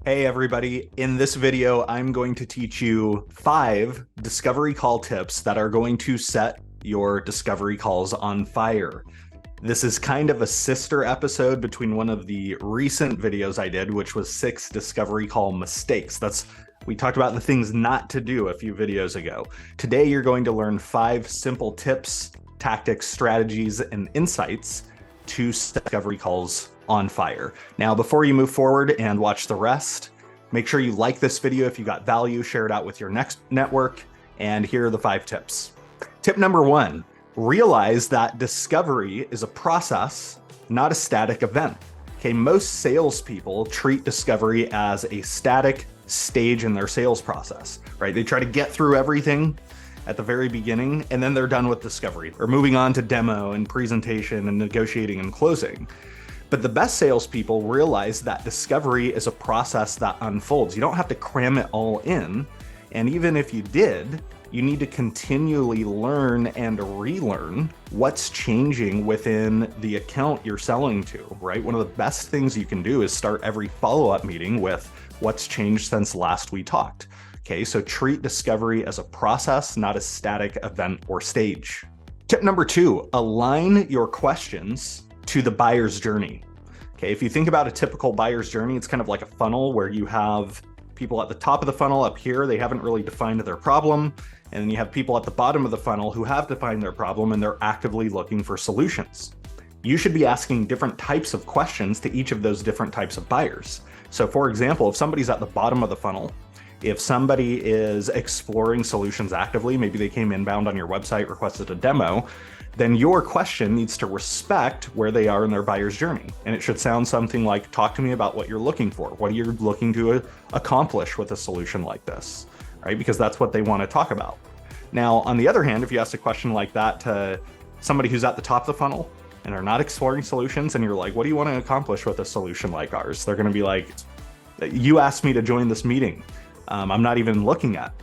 Hey everybody, in this video, I'm going to teach you 5 discovery call tips that are going to set your discovery calls on fire. This is kind of a sister episode between one of the recent videos I did, which was 6 discovery call mistakes. We talked about the things not to do a few videos ago. Today, you're going to learn 5 simple tips, tactics, strategies, and insights to set discovery calls on fire. Now, before you move forward and watch the rest, make sure you like this video if you got value, share it out with your next network, and here are the 5 tips. Tip number 1, realize that discovery is a process, not a static event. Okay, most salespeople treat discovery as a static stage in their sales process, right? They try to get through everything at the very beginning, and then they're done with discovery. Or moving on to demo and presentation and negotiating and closing. But the best salespeople realize that discovery is a process that unfolds. You don't have to cram it all in. And even if you did, you need to continually learn and relearn what's changing within the account you're selling to, right? One of the best things you can do is start every follow-up meeting with what's changed since last we talked. Okay, so treat discovery as a process, not a static event or stage. Tip number 2, align your questions to the buyer's journey. Okay, if you think about a typical buyer's journey, it's kind of like a funnel where you have people at the top of the funnel up here, they haven't really defined their problem. And then you have people at the bottom of the funnel who have defined their problem and they're actively looking for solutions. You should be asking different types of questions to each of those different types of buyers. So for example, if somebody's at the bottom of the funnel, if somebody is exploring solutions actively, maybe they came inbound on your website, requested a demo, then your question needs to respect where they are in their buyer's journey. And it should sound something like, talk to me about what you're looking for. What are you looking to accomplish with a solution like this, right? Because that's what they want to talk about. Now, on the other hand, if you ask a question like that to somebody who's at the top of the funnel and are not exploring solutions, and you're like, what do you want to accomplish with a solution like ours? They're going to be like, you asked me to join this meeting. I'm not even looking at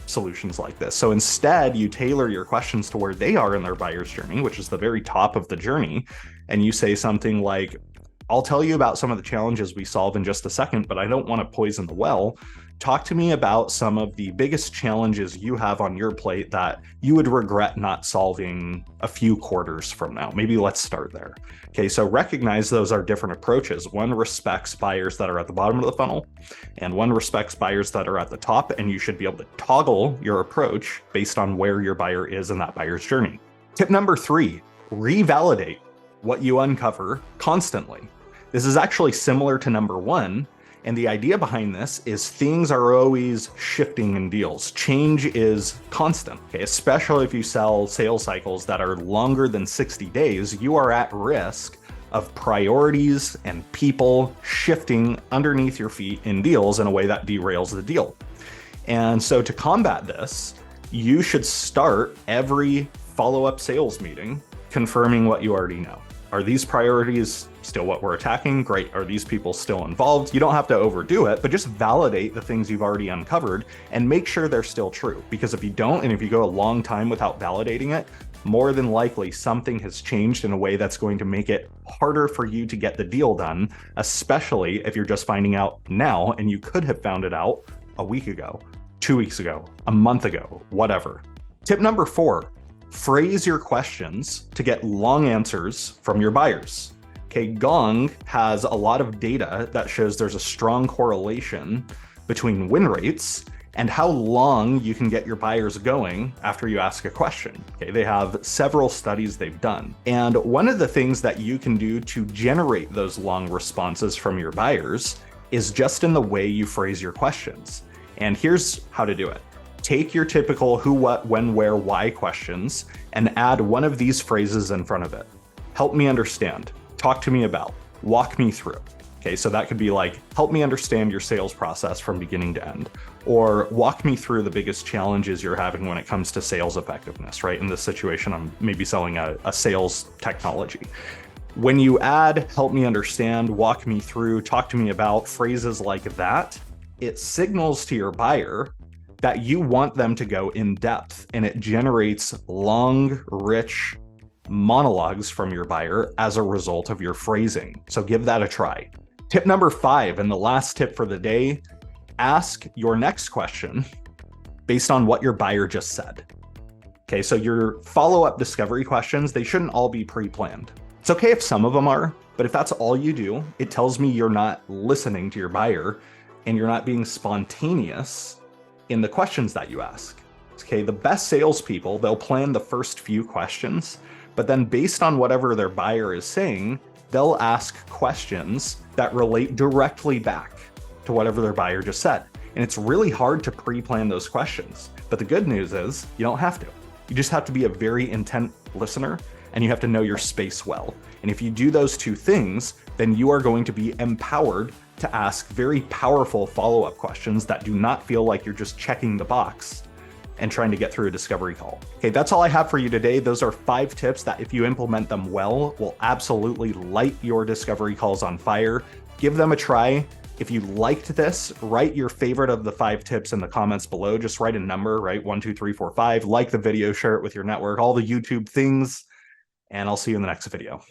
solutions like this. So instead, you tailor your questions to where they are in their buyer's journey, which is the very top of the journey. And you say something like, I'll tell you about some of the challenges we solve in just a second, but I don't want to poison the well. Talk to me about some of the biggest challenges you have on your plate that you would regret not solving a few quarters from now. Maybe let's start there. Okay, so recognize those are different approaches. One respects buyers that are at the bottom of the funnel, and one respects buyers that are at the top, and you should be able to toggle your approach based on where your buyer is in that buyer's journey. Tip number 3, revalidate what you uncover constantly. This is actually similar to number 1. And the idea behind this is things are always shifting in deals. Change is constant, okay? Especially if you sell sales cycles that are longer than 60 days, you are at risk of priorities and people shifting underneath your feet in deals in a way that derails the deal. And so to combat this, you should start every follow-up sales meeting confirming what you already know. Are these priorities still what we're attacking? Great. Are these people still involved? You don't have to overdo it, but just validate the things you've already uncovered and make sure they're still true. Because if you don't, and if you go a long time without validating it, more than likely something has changed in a way that's going to make it harder for you to get the deal done, especially if you're just finding out now and you could have found it out a week ago, 2 weeks ago, a month ago, whatever. Tip number 4, phrase your questions to get long answers from your buyers. Okay, Gong has a lot of data that shows there's a strong correlation between win rates and how long you can get your buyers going after you ask a question. Okay, they have several studies they've done. And one of the things that you can do to generate those long responses from your buyers is just in the way you phrase your questions. And here's how to do it. Take your typical who, what, when, where, why questions and add one of these phrases in front of it. Help me understand. Talk to me about. Walk me through. Okay, so that could be like, help me understand your sales process from beginning to end. Or walk me through the biggest challenges you're having when it comes to sales effectiveness, right? In this situation, I'm maybe selling a sales technology. When you add help me understand, walk me through, talk to me about phrases like that, it signals to your buyer that you want them to go in depth, and it generates long, rich monologues from your buyer as a result of your phrasing. So give that a try. Tip number 5, and the last tip for the day, ask your next question based on what your buyer just said. Okay, so your follow-up discovery questions, they shouldn't all be pre-planned. It's okay if some of them are, but if that's all you do, it tells me you're not listening to your buyer and you're not being spontaneous in the questions that you ask. Okay, the best salespeople, they'll plan the first few questions, but then based on whatever their buyer is saying, they'll ask questions that relate directly back to whatever their buyer just said. And it's really hard to pre-plan those questions. But the good news is you don't have to. You just have to be a very intent listener and you have to know your space well. And if you do those two things, then you are going to be empowered to ask very powerful follow-up questions that do not feel like you're just checking the box and trying to get through a discovery call. Okay, that's all I have for you today. Those are 5 tips that if you implement them well, will absolutely light your discovery calls on fire. Give them a try. If you liked this, write your favorite of the 5 tips in the comments below. Just write a number, right? 1, 2, 3, 4, 5. Like the video, share it with your network, all the YouTube things, and I'll see you in the next video.